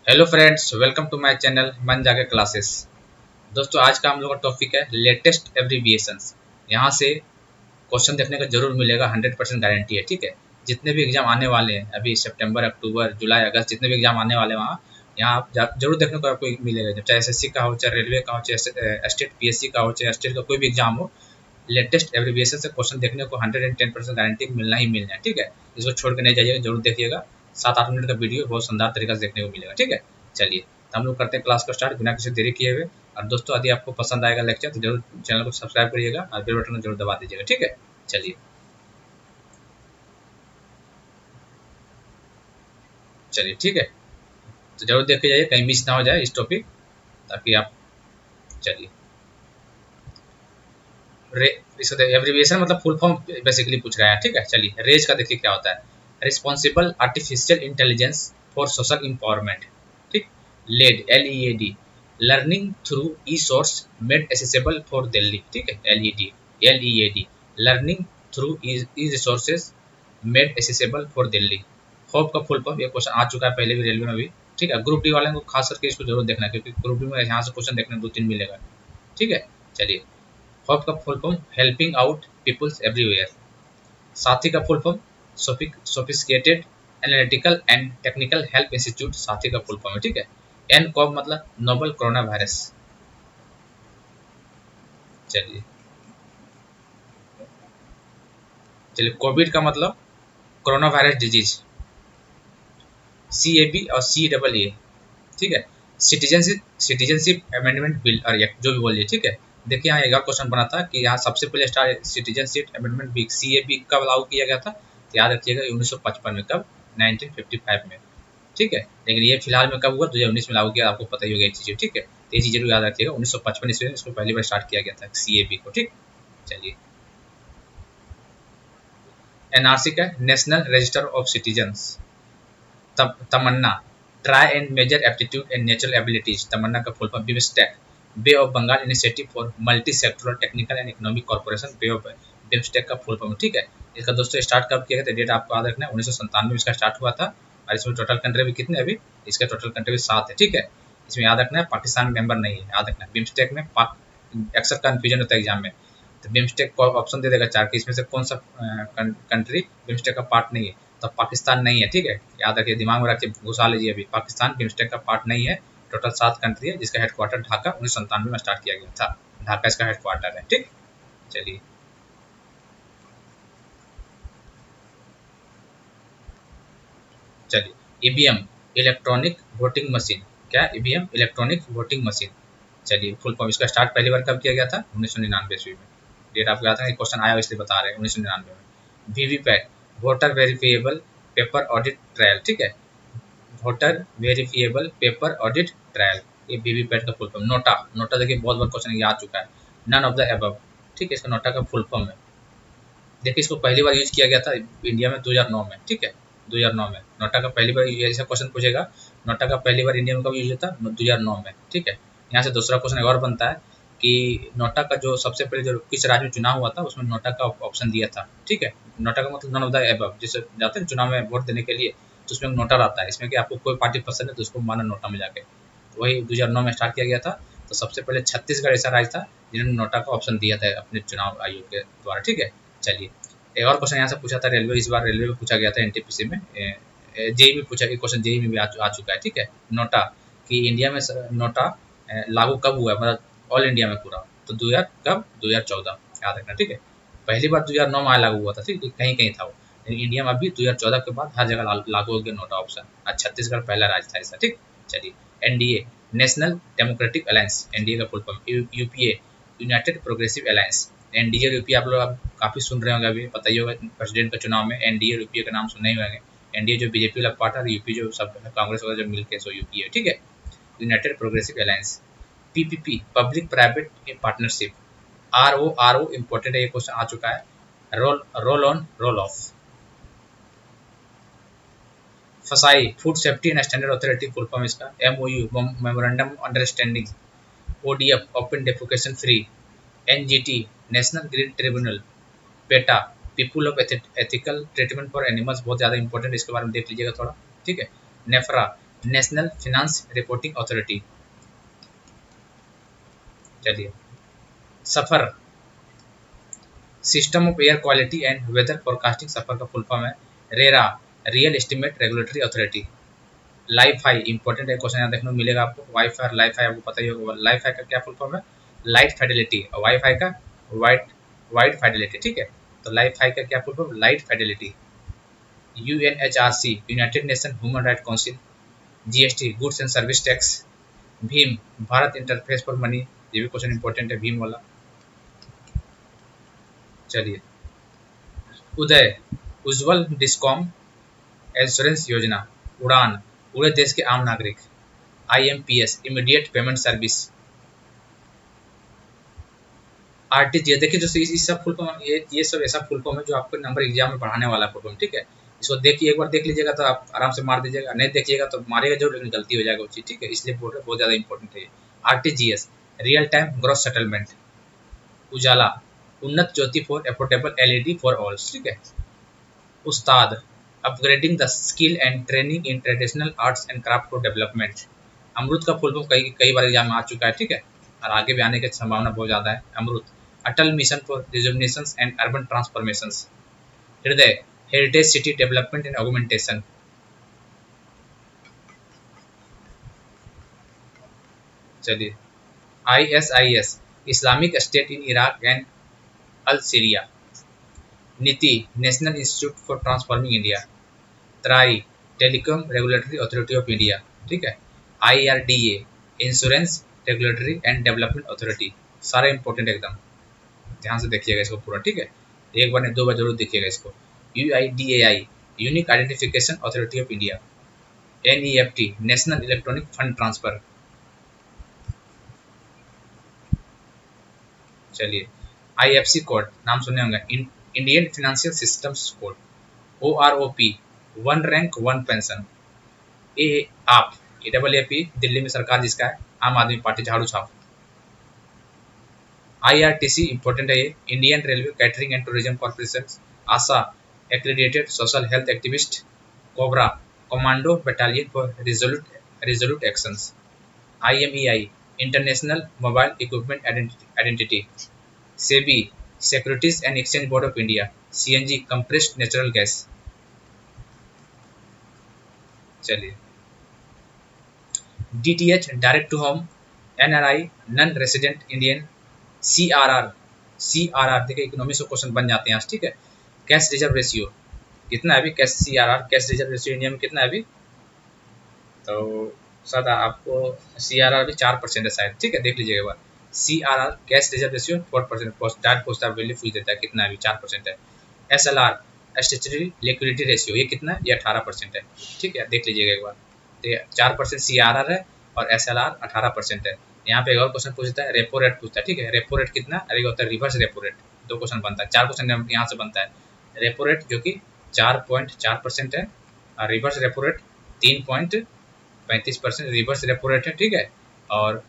Hello friends, welcome to my channel Man Jaake classes. दोस्तों, आज का हम लोग का टॉपिक है लेटेस्ट एब्रीविएशंस। यहाँ से क्वेश्चन देखने का जरूर मिलेगा, 100% गारंटी है। ठीक है, जितने भी एग्जाम आने वाले हैं अभी सितंबर, अक्टूबर, जुलाई, अगस्त, जितने भी एग्जाम आने वाले हैं वहाँ यहाँ आप जरूर देखने को आपको मिलेगा। चाहे एसएससी का हो, चाहे रेलवे का हो, चाहे स्टेट पीएससी का हो, चाहे स्टेट का कोई भी एग्जाम हो, लेटेस्ट एब्रीविएशन से क्वेश्चन देखने को 110% गारंटी मिलना ही मिलना है। ठीक है, इसको छोड़ के नहीं जाइएगा, जरूर देखिएगा। 7-8 मिनट का वीडियो बहुत शानदार तरीके से देखने को मिलेगा। ठीक है, चलिए तो हम लोग करते हैं क्लास को स्टार्ट बिना किसी देरी किए हुए। और दोस्तों, यदि आपको पसंद आएगा लेक्चर तो जरूर चैनल को सब्सक्राइब करिएगा और बेल बटन को जरूर दबा दीजिएगा। ठीक है, चलिए चलिए ठीक है, तो जरूर देख के जाइए, कहीं मिस ना हो जाए इस टॉपिक, ताकि आप चलिए रे इसको एब्रीविएशन मतलब फुल फॉर्म बेसिकली पूछ रहा है। ठीक है, चलिए रेज का देखिए क्या होता है। Responsible artificial intelligence for social empowerment. ठीक, lead LEAD, learning through e source made accessible for Delhi. ठीक है, LEAD, learning through e resources made accessible for Delhi. Hope का फुल फॉर्म, ये क्वेश्चन आ चुका है पहले भी रेलवे में भी। ठीक है, ग्रुप डी वाले को खास करके इसको जरूर देखना, क्योंकि ग्रुप डी में यहाँ से क्वेश्चन देखने 2-3 मिलेगा। ठीक है, चलिए हॉप का full form helping out peoples everywhere. SATHI का full form sophisticated analytical and technical help institute, SATHI का फुल फॉर्म है। ठीक है, एन कॉब मतलब नोबल कोरोना वायरस। चलिए चलिए कोविड का मतलब कोरोना वायरस डिजीज, CAB और CAA। ठीक है, सिटीजनशिप अमेंडमेंट बिल और एक्ट, जो भी बोलिए। ठीक है, देखिए यहाँ एक और क्वेश्चन बना था कि यहाँ सबसे पहले start citizenship amendment bill CAB कब लागू किया गया था, तो याद रखिएगा 1955 में। कब? 1955 में। ठीक है, लेकिन ये फिलहाल में कब हुआ? 2019 में लागू किया, आपको पता ही होगा ये चीज़ें। ठीक है, तो ये चीज़ जरूर याद रखिएगा, 1955 ईस्वी में इसको पहली बार स्टार्ट किया गया था CAB को। ठीक, चलिए NRC का national register of citizens. Tamanna, try and measure aptitude and natural abilities, Tamanna का full form BIMSTEC, bay of Bengal initiative for multi sectoral technical and economic corporation, bay of BIMSTEC का फुल फॉर्म। ठीक है, इसका दोस्तों स्टार्ट कब किया गया था, डेट आपको याद रखना है, 1997 में इसका स्टार्ट हुआ था। और इसमें टोटल कंट्री भी कितने अभी, इसका टोटल कंट्री भी 7 है। ठीक है, इसमें याद रखना है पाकिस्तान मेंबर नहीं है, याद रखना है। बिम्स्टेक में पाक अक्सर कन्फ्यूजन होता है एग्जाम में, तो बिम्स्टेक को ऑप्शन दे देगा 4 कि इसमें से कौन सा कंट्री बिम्स्टेक का पार्ट नहीं है, तो पाकिस्तान नहीं है। ठीक है, याद रखिए, दिमाग में रखिए, घुसा लीजिए अभी, पाकिस्तान बिम्स्टेक का पार्ट नहीं है। टोटल 7 कंट्री है, जिसका हेडक्वार्टर ढाका 1997 में स्टार्ट किया गया था। ढाका इसका हेडक्वार्टर है। ठीक, चलिए चलिए EVM इलेक्ट्रॉनिक वोटिंग मशीन। क्या? EVM electronic voting machine. चलिए फुल फॉर्म, इसका स्टार्ट पहली बार कब किया गया था? 1999 ईस्वी में। डेट आपको याद है, क्वेश्चन आया इसलिए बता रहे हैं, 1999 में। VVPAT voter verifiable paper audit trial. ठीक है, voter verifiable paper audit trial, ये वीवीपैट का फुल फॉर्म। नोटा, नोटा देखिए बहुत बार क्वेश्चन ये आ चुका है, नन ऑफ द अबव। ठीक है, इसका नोटा का फुल फॉर्म है। देखिए इसको पहली बार यूज किया गया था इंडिया में 2009 में। ठीक है, 2009 में नोटा का पहली बार, ऐसा क्वेश्चन पूछेगा, नोटा का पहली बार इंडिया में कब यूज होता है? 2009 में। ठीक है, यहाँ से दूसरा क्वेश्चन एक और बनता है कि नोटा का जो सबसे पहले जो किस राज्य में चुनाव हुआ था, उसमें नोटा का ऑप्शन दिया था। ठीक है, नोटा का मतलब नन ऑफ द अबव, जिससे जाते हैं चुनाव में वोट देने के लिए, तो उसमें नोटा आता है। इसमें कि आपको कोई पार्टी पसंद है तो उसको माना नोटा में जाके, तो वही 2009 में स्टार्ट किया गया था। तो सबसे पहले छत्तीसगढ़ ऐसा राज्य था जिन्होंने नोटा का ऑप्शन दिया था अपने चुनाव आयोग के द्वारा। ठीक है, चलिए एक और क्वेश्चन यहाँ से पूछा था रेलवे, इस बार रेलवे में पूछा गया था NTPC में, जेई में पूछा, एक क्वेश्चन जेई में भी आ चुका है। ठीक है, नोटा कि इंडिया में नोटा लागू कब हुआ है, मतलब ऑल इंडिया में पूरा, तो 2000 कब? 2014, याद रखना। ठीक है, पहली बार 2009 में लागू हुआ था। ठीक है, कहीं कहीं था वो, लेकिन इंडिया में अभी 2014 के बाद हर जगह लागू हो गया नोटा ऑप्शन, और छत्तीसगढ़ पहला राज्य था ऐसा। ठीक, चलिए NDA national democratic alliance, NDA का full form. UPA United progressive alliance. NDA और यूपीए आप लोग अब काफ़ी सुन रहे होंगे, अभी पता ही होगा प्रेसिडेंट का चुनाव में एनडीए और यूपीए का नाम सुनने ही होंगे। एनडीए जो बीजेपी वाला पार्ट है, यूपी जो सब कांग्रेस वगैरह जो मिलके सो यूपीए। ठीक है, United progressive alliance. PPP public private partnership. RO important है, ये क्वेश्चन आ चुका है। Roll on roll of. फसाई food safety and standard authority, full form इसका। MOU memorandum understanding. ODF open defecation free. NGT national green tribunal. PETA people of ethical treatment for animals, बहुत ज़्यादा important, इसके बारे में देख लीजिएगा थोड़ा। ठीक है, NFRA national finance reporting authority. चलिए, SAFAR, system of air quality and weather forecasting, SAFAR का फुल फॉर्म है। RERA, real estimate regulatory authority. Life high, important है, क्वेश्चन यहाँ देखने को मिलेगा आपको। वाईफाई और लाइफ हाई आपको पता ही होगा। लाइफ हाई का क्या फुल फॉर्म है? Light fidelity. और वाईफाई का वाइट वाइड फाइडेलिटी, ठीक है। तो लाइफ हाई का क्या full form? Light fidelity. UNHRC, United nation human right council. GST, goods and service tax. Bhim, Bharat interface for money, ये भी क्वेश्चन इंपॉर्टेंट है भीम वाला। चलिए, उदय, उज्जवल डिस्कॉम इंश्योरेंस योजना। उड़ान, पूरे देश के आम नागरिक। IMPS, immediate payment service. RTGS, देखिए दोस्तों इस सब फुल फॉर्म, ये सब ऐसा फुल फॉर्म है जो आपको नंबर एग्जाम में बढ़ाने वाला फुल फॉर्म, ठीक है। इसको देखिए, एक बार देख लीजिएगा तो आप आराम से मार दीजिएगा, नहीं देखिएगा तो मारेगा जरूर लेकिन गलती हो जाएगा वो चीज, ठीक है। इसलिए बोल रहे बहुत ज्यादा इंपॉर्टेंट है। RTGS, real time gross settlement. UJALA, Unnat Jyoti for affordable LED for all, ठीक है। USTTAD, upgrading the skill and training in traditional arts and craft for development. AMRUT का फुल फॉर्म कई कई बार एग्जाम में आ चुका है, ठीक है, और आगे भी आने की संभावना बहुत ज़्यादा है। AMRUT, Atal mission for rejuvenation and urban transformation. HRIDAY, heritage city development and augmentation. चलिए, ISIS, Islamic state in Iraq and al Syria. NITI, national institute for transforming India. TRAI, telecom regulatory authority of India, ठीक है। IRDA, insurance regulatory and development authority. सारे important एकदम, ध्यान से देखिएगा इसको पूरा, ठीक है। एक बार नहीं दो बार जरूर देखिएगा इसको। UIDAI, unique identification authority of India. NEFT, national electronic fund transfer. चलिए, आईएफसी कोड, नाम सुने होंगे, Indian financial systems code. OROP, one rank one pension. ए आप, एडब्ल्यूएपी, दिल्ली में सरकार जिसका है, आम आदमी पार्टी, झाड़ू छाप। आईआरटीसी, इंपॉर्टेंट है ये, Indian railway catering and tourism corporation. ASHA, accredited social health activist. COBRA, commando battalion for resolute actions. IMEI, international mobile equipment identity. SEBI, securities and exchange board of India. CNG, compressed natural gas. चलिए, DTH, direct to home. NRI, non resident Indian. CRR, CRR देखिए economics में question बन जाते हैं, ठीक है। Cash reserve ratio कितना है अभी? Cash CRR, cash reserve ratio India में कितना है अभी? तो सर आपको सीआरआर भी 4% है शायद, ठीक है, देख लीजिएगा एक बार। CRR, cash reserve ratio 4%, post value full देता है, कितना है अभी? 4% है। एसएलआर, स्टैट्यूटरी लिक्विडिटी रेशियो, ये कितना है? ये 18% है, ठीक है, देख लीजिएगा एक बार। तो 4% सीआरआर है और एसएलआर 18% है। यहाँ पे एक और क्वेश्चन पूछता है, रेपो रेट पूछता है, ठीक है। रेपो रेट कितना? अरे होता है रिवर्स रेपो रेट। दो क्वेश्चन बनता है, 4 क्वेश्चन यहाँ से बनता है। रेपो रेट जो कि 4.4% है और reverse repo rate 3.35% reverse repo rate है, ठीक है। और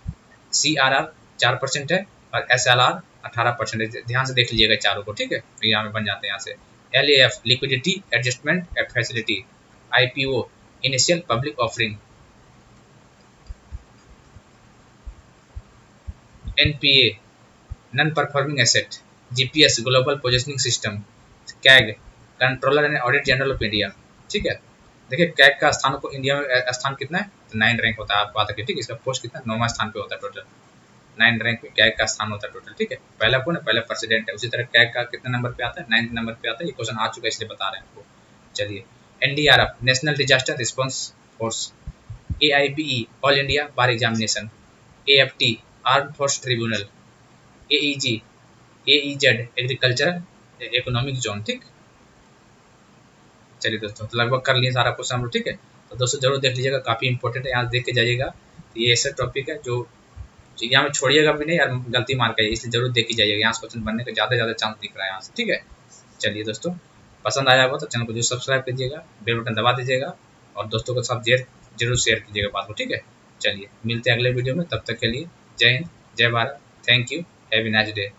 सीआरआर 4% है और एसएलआर 18% है। ध्यान से देख लीजिएगा चारों को, ठीक है, यहाँ में बन जाते हैं यहाँ से। LAF, liquidity adjustment facility. IPO, initial public offering. NPA, non performing asset. GPS, global positioning system. CAG, controller and audit general of India, ठीक है। देखिए कैग का स्थानों को इंडिया में स्थान कितना है? तो 9 रैंक होता है, आपको आता है, ठीक है। इसका पोस्ट कितना? 9वां स्थान पे होता है टोटल। 9 रैंक में कैग का स्थान होता है टोटल, ठीक है। पहला कौन है? पहला प्रेसिडेंट है। उसी तरह कैग का कितने नंबर पे आता है? 9 नंबर पे आता है। ये क्वेश्चन आ चुका है इसलिए बता रहे हैं आपको। चलिए, NDRF, national disaster response force. AIBE, all India bar examination. AFT, arm force tribunal. AEG, AEZ, agricultural economic zone, ठीक। चलिए दोस्तों, तो लगभग कर लिए सारा क्वेश्चन हम लोग, ठीक है। तो दोस्तों जरूर देख लीजिएगा, काफ़ी इंपॉर्टेंट है, यहाँ देख के जाइएगा। तो ये ऐसा टॉपिक है जो यहाँ में छोड़िएगा भी नहीं और गलती मार के, इसलिए जरूर देख के जाइएगा। यहाँ से क्वेश्चन बनने का ज़्यादा चांस दिख रहा है यहाँ से, ठीक है। चलिए दोस्तों, पसंद आया होगा तो चैनल को जरूर सब्सक्राइब कीजिएगा, बेल बटन दबा दीजिएगा और दोस्तों के साथ जरूर शेयर कीजिएगा बात को, ठीक है। चलिए, मिलते हैं अगले वीडियो में, तब तक के लिए जय हिंद, जय Bharat, thank you, have a nice day.